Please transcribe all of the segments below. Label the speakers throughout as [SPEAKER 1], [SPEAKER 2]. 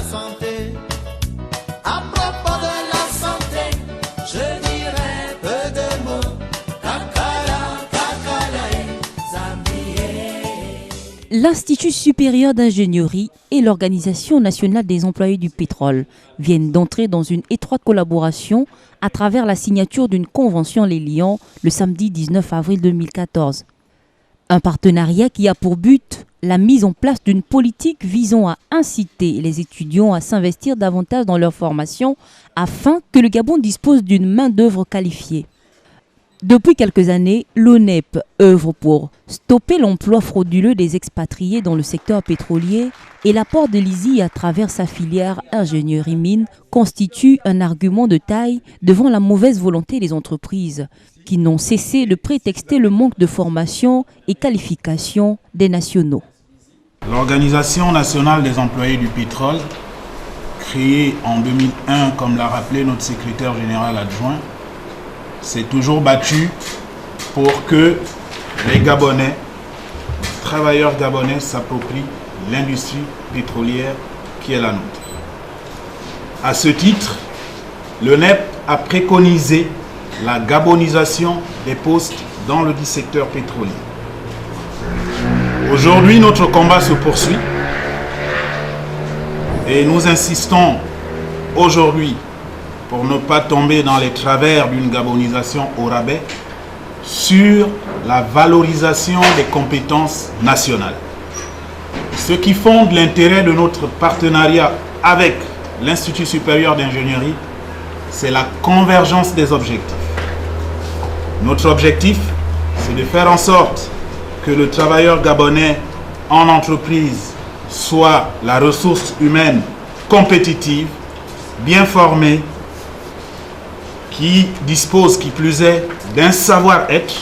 [SPEAKER 1] santé. À propos de la santé, je dirais peu de mots. Kakala, kakala, Zambie.
[SPEAKER 2] L'Institut supérieur d'ingénierie et l'Organisation nationale des employés du pétrole viennent d'entrer dans une étroite collaboration à travers la signature d'une convention les liant le samedi 19 avril 2014. Un partenariat qui a pour but la mise en place d'une politique visant à inciter les étudiants à s'investir davantage dans leur formation afin que le Gabon dispose d'une main-d'œuvre qualifiée. Depuis quelques années, l'ONEP œuvre pour stopper l'emploi frauduleux des expatriés dans le secteur pétrolier et l'apport de l'ISI à travers sa filière ingénierie mine constitue un argument de taille devant la mauvaise volonté des entreprises qui n'ont cessé de prétexter le manque de formation et qualification des nationaux.
[SPEAKER 3] L'Organisation nationale des employés du pétrole, créée en 2001, comme l'a rappelé notre secrétaire général adjoint, s'est toujours battue pour que les Gabonais, travailleurs gabonais, s'approprient l'industrie pétrolière qui est la nôtre. À ce titre, l'ONEP a préconisé la gabonisation des postes dans le dit secteur pétrolier. Aujourd'hui, notre combat se poursuit et nous insistons aujourd'hui, pour ne pas tomber dans les travers d'une gabonisation au rabais, sur la valorisation des compétences nationales. Ce qui fonde l'intérêt de notre partenariat avec l'Institut supérieur d'ingénierie, c'est la convergence des objectifs. Notre objectif, c'est de faire en sorte que le travailleur gabonais en entreprise soit la ressource humaine compétitive, bien formée, qui dispose, qui plus est, d'un savoir-être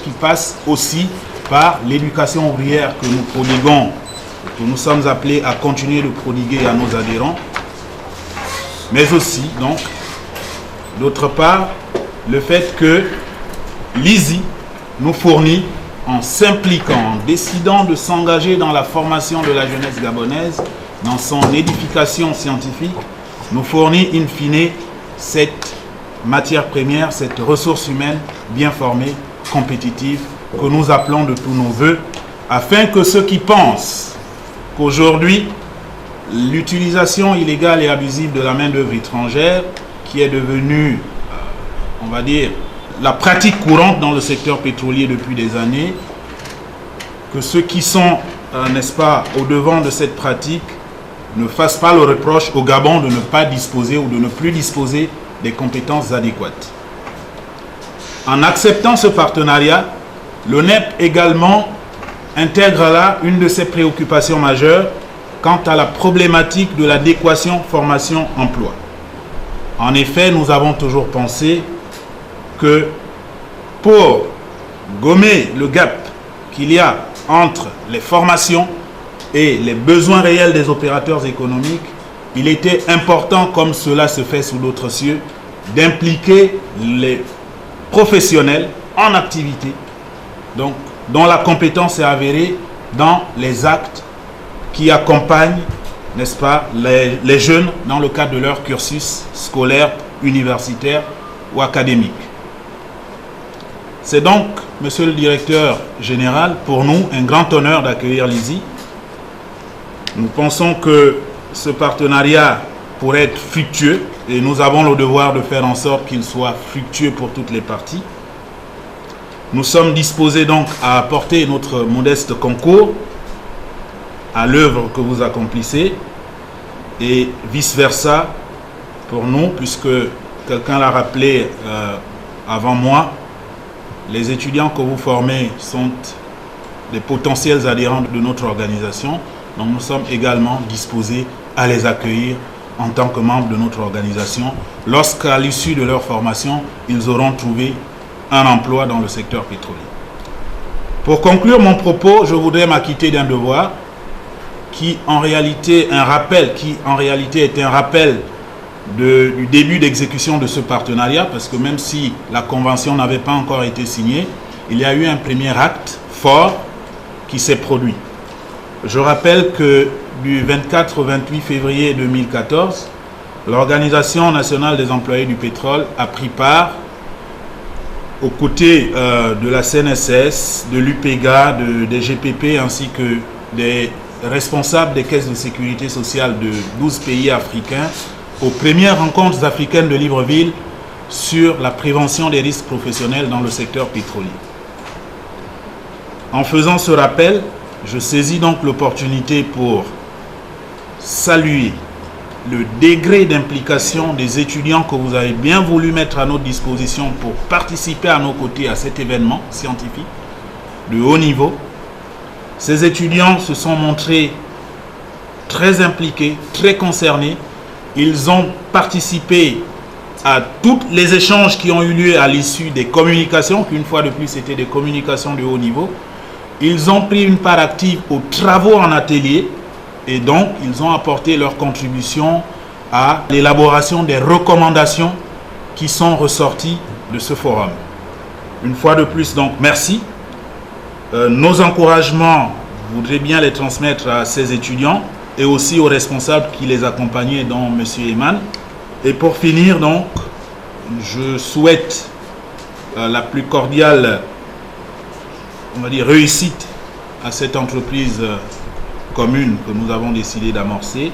[SPEAKER 3] qui passe aussi par l'éducation ouvrière que nous prodiguons, que nous sommes appelés à continuer de prodiguer à nos adhérents, mais aussi, donc, d'autre part, le fait que l'ISI nous fournit, en s'impliquant, en décidant de s'engager dans la formation de la jeunesse gabonaise, dans son édification scientifique, nous fournit in fine cette matière première, cette ressource humaine bien formée, compétitive, que nous appelons de tous nos voeux, afin que ceux qui pensent qu'aujourd'hui, l'utilisation illégale et abusive de la main-d'œuvre étrangère, qui est devenue, on va dire, la pratique courante dans le secteur pétrolier depuis des années, que ceux qui sont, n'est-ce pas, au devant de cette pratique ne fassent pas le reproche au Gabon de ne pas disposer ou de ne plus disposer des compétences adéquates. En acceptant ce partenariat, l'ONEP également intègre là une de ses préoccupations majeures quant à la problématique de l'adéquation formation-emploi. En effet, nous avons toujours pensé que pour gommer le gap qu'il y a entre les formations et les besoins réels des opérateurs économiques, il était important, comme cela se fait sous d'autres cieux, d'impliquer les professionnels en activité, donc dont la compétence est avérée dans les actes qui accompagnent, n'est-ce pas, les jeunes dans le cadre de leur cursus scolaire, universitaire ou académique. C'est donc, monsieur le directeur général, pour nous un grand honneur d'accueillir l'ISI. Nous pensons que ce partenariat pourrait être fructueux et nous avons le devoir de faire en sorte qu'il soit fructueux pour toutes les parties. Nous sommes disposés donc à apporter notre modeste concours à l'œuvre que vous accomplissez et vice-versa pour nous, puisque quelqu'un l'a rappelé avant moi, les étudiants que vous formez sont des potentiels adhérents de notre organisation. Donc nous sommes également disposés à les accueillir en tant que membres de notre organisation lorsqu'à l'issue de leur formation, ils auront trouvé un emploi dans le secteur pétrolier. Pour conclure mon propos, je voudrais m'acquitter d'un devoir qui en réalité est un rappel du début d'exécution de ce partenariat, parce que même si la convention n'avait pas encore été signée, il y a eu un premier acte fort qui s'est produit. Je rappelle que du 24 au 28 février 2014, l'Organisation nationale des employés du pétrole a pris part aux côtés de la CNSS, de l'UPEGA, des GPP ainsi que des responsables des caisses de sécurité sociale de 12 pays africains aux premières rencontres africaines de Libreville sur la prévention des risques professionnels dans le secteur pétrolier. En faisant ce rappel, je saisis donc l'opportunité pour saluer le degré d'implication des étudiants que vous avez bien voulu mettre à notre disposition pour participer à nos côtés à cet événement scientifique de haut niveau. Ces étudiants se sont montrés très impliqués, très concernés. Ils ont participé à tous les échanges qui ont eu lieu à l'issue des communications, qu'une fois de plus c'était des communications de haut niveau. Ils ont pris une part active aux travaux en atelier et donc ils ont apporté leur contribution à l'élaboration des recommandations qui sont ressorties de ce forum. Une fois de plus, donc merci. Nos encouragements, je voudrais bien les transmettre à ces étudiants et aussi aux responsables qui les accompagnaient, dont M. Eman. Et pour finir, donc, je souhaite la plus cordiale, on va dire, réussite à cette entreprise commune que nous avons décidé d'amorcer.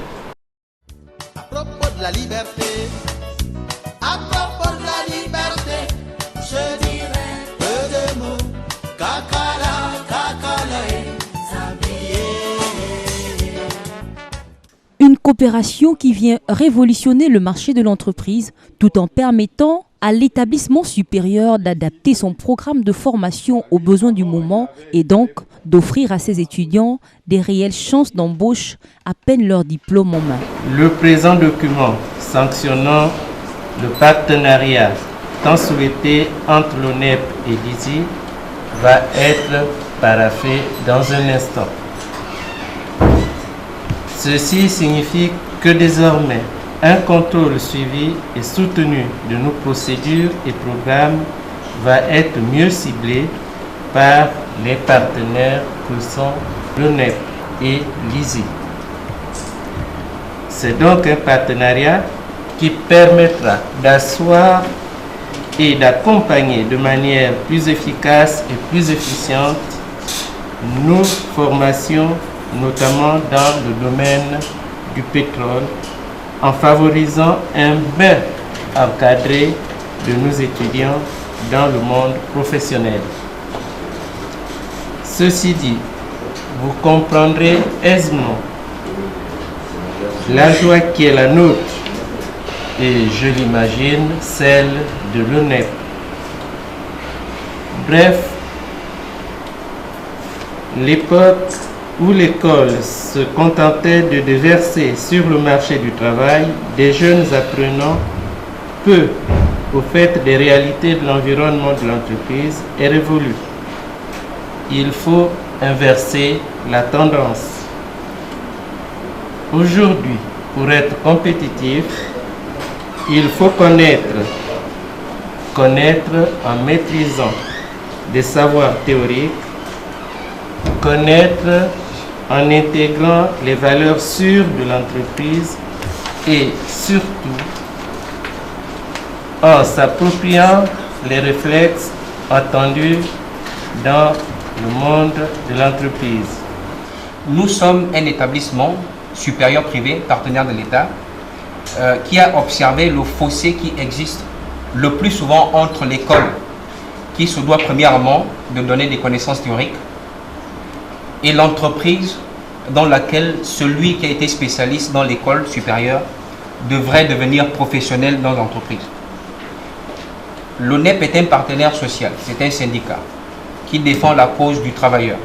[SPEAKER 1] À propos de la liberté, à propos de la liberté, je dirais peu de mots. Kakala, kakalae, sablier.
[SPEAKER 2] Une coopération qui vient révolutionner le marché de l'entreprise tout en permettant à l'établissement supérieur d'adapter son programme de formation aux besoins du moment et donc d'offrir à ses étudiants des réelles chances d'embauche à peine leur diplôme en main.
[SPEAKER 4] Le présent document sanctionnant le partenariat tant souhaité entre l'ONEP et l'ISI va être paraphé dans un instant. Ceci signifie que désormais, un contrôle suivi et soutenu de nos procédures et programmes va être mieux ciblé par les partenaires que sont l'ONEP et l'ISI. C'est donc un partenariat qui permettra d'asseoir et d'accompagner de manière plus efficace et plus efficiente nos formations, notamment dans le domaine du pétrole, en favorisant un bain encadré de nos étudiants dans le monde professionnel. Ceci dit, vous comprendrez aisément la joie qui est la nôtre et je l'imagine celle de l'ONEP. Bref, l'époque où l'école se contentait de déverser sur le marché du travail des jeunes apprenants peu au fait des réalités de l'environnement de l'entreprise est révolue. Il faut inverser la tendance. Aujourd'hui, pour être compétitif, il faut connaître en maîtrisant des savoirs théoriques, connaître en intégrant les valeurs sûres de l'entreprise et surtout en s'appropriant les réflexes attendus dans le monde de l'entreprise.
[SPEAKER 5] Nous sommes un établissement supérieur privé, partenaire de l'État, qui a observé le fossé qui existe le plus souvent entre l'école, qui se doit premièrement de donner des connaissances théoriques, et l'entreprise dans laquelle celui qui a été spécialiste dans l'école supérieure devrait devenir professionnel dans l'entreprise. L'ONEP est un partenaire social, c'est un syndicat qui défend la cause du travailleur.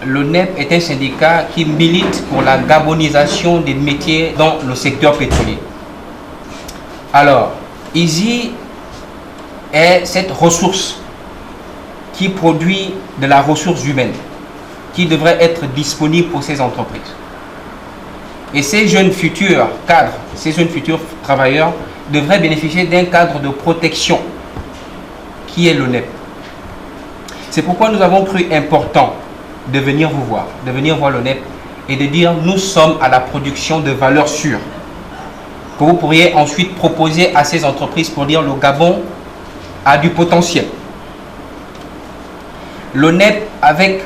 [SPEAKER 5] L'ONEP est un syndicat qui milite pour la gabonisation des métiers dans le secteur pétrolier. Alors, ISI est cette ressource qui produit de la ressource humaine, qui devrait être disponible pour ces entreprises. Et ces jeunes futurs cadres, ces jeunes futurs travailleurs devraient bénéficier d'un cadre de protection qui est l'ONEP. C'est pourquoi nous avons cru important de venir vous voir, de venir voir l'ONEP et de dire nous sommes à la production de valeurs sûres, que vous pourriez ensuite proposer à ces entreprises pour dire le Gabon a du potentiel. L'ONEP, avec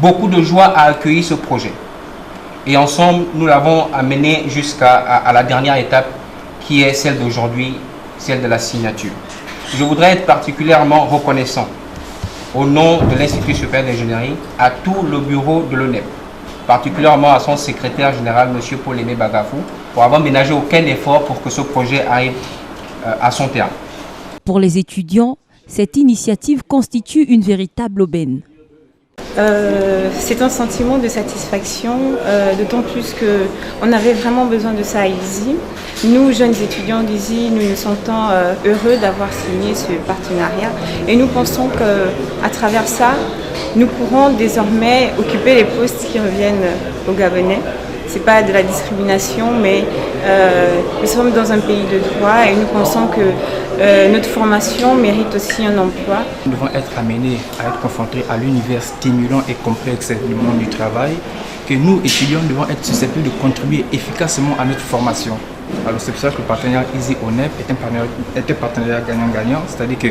[SPEAKER 5] beaucoup de joie, a accueilli ce projet. Et ensemble, nous l'avons amené jusqu'à la dernière étape qui est celle d'aujourd'hui, celle de la signature. Je voudrais être particulièrement reconnaissant au nom de l'Institut supérieur d'ingénierie à tout le bureau de l'ONEP, particulièrement à son secrétaire général, M. Paul-Aimé Bagafou, pour avoir ménagé aucun effort pour que ce projet arrive à son terme. Pour
[SPEAKER 2] les étudiants, cette initiative constitue une véritable aubaine.
[SPEAKER 6] C'est un sentiment de satisfaction, d'autant plus qu'on avait vraiment besoin de ça à ISI. Nous, jeunes étudiants d'ISI, nous nous sentons heureux d'avoir signé ce partenariat et nous pensons qu'à travers ça, nous pourrons désormais occuper les postes qui reviennent aux Gabonais. Ce n'est pas de la discrimination, mais nous sommes dans un pays de droit et nous pensons que notre formation mérite aussi un emploi.
[SPEAKER 7] Nous devons être amenés à être confrontés à l'univers stimulant et complexe du monde du travail, que nous, étudiants, devons être susceptibles de contribuer efficacement à notre formation. Alors c'est pour ça que le partenariat ISI-ONEP est un partenariat gagnant-gagnant, c'est-à-dire que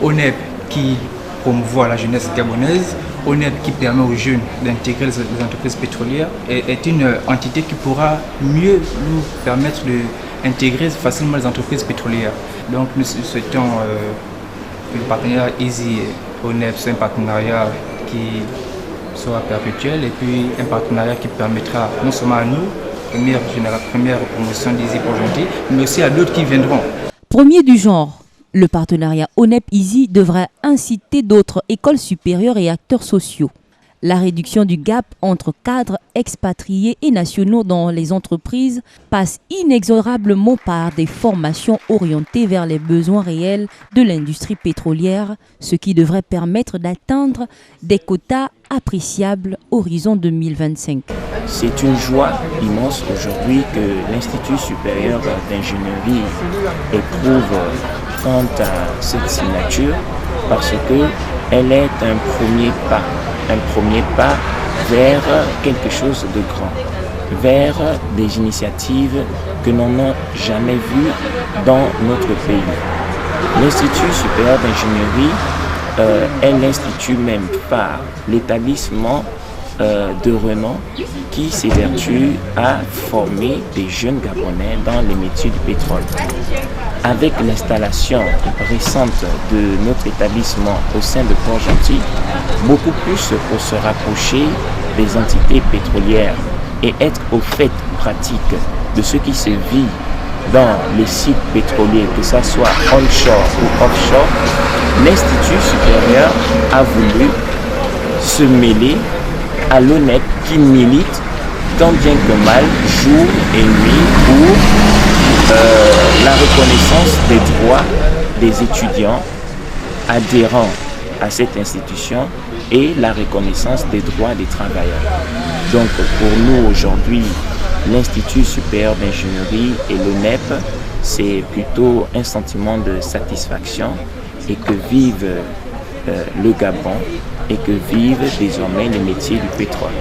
[SPEAKER 7] ONEP qui promouvoit la jeunesse gabonaise, ONEP qui permet aux jeunes d'intégrer les entreprises pétrolières est une entité qui pourra mieux nous permettre d'intégrer facilement les entreprises pétrolières. Donc nous souhaitons que le partenariat ISI-ONEP soit un partenariat qui sera perpétuel et puis un partenariat qui permettra non seulement à nous, première promotion d'ISI pour aujourd'hui, mais aussi à d'autres qui viendront.
[SPEAKER 2] Premier du genre, le partenariat ONEP-ISI devrait inciter d'autres écoles supérieures et acteurs sociaux. La réduction du gap entre cadres expatriés et nationaux dans les entreprises passe inexorablement par des formations orientées vers les besoins réels de l'industrie pétrolière, ce qui devrait permettre d'atteindre des quotas appréciables horizon 2025.
[SPEAKER 8] C'est une joie immense aujourd'hui que l'Institut supérieur d'ingénierie éprouve quant à cette signature parce qu'elle est un premier pas vers quelque chose de grand, vers des initiatives que l'on n'a jamais vues dans notre pays. L'Institut supérieur d'ingénierie est l'institut même phare, l'établissement de renom qui s'évertue à former des jeunes Gabonais dans les métiers du pétrole. Avec l'installation récente de notre établissement au sein de Port-Gentil, beaucoup plus pour se rapprocher des entités pétrolières et être au fait pratique de ce qui se vit dans les sites pétroliers, que ce soit onshore ou offshore, l'Institut supérieur a voulu se mêler à l'ONEP qui milite tant bien que mal, jour et nuit, pour la reconnaissance des droits des étudiants adhérents à cette institution et la reconnaissance des droits des travailleurs. Donc pour nous aujourd'hui, l'Institut supérieur d'ingénierie et l'ONEP, c'est plutôt un sentiment de satisfaction et que vive le Gabon et que vivent désormais les métiers du pétrole.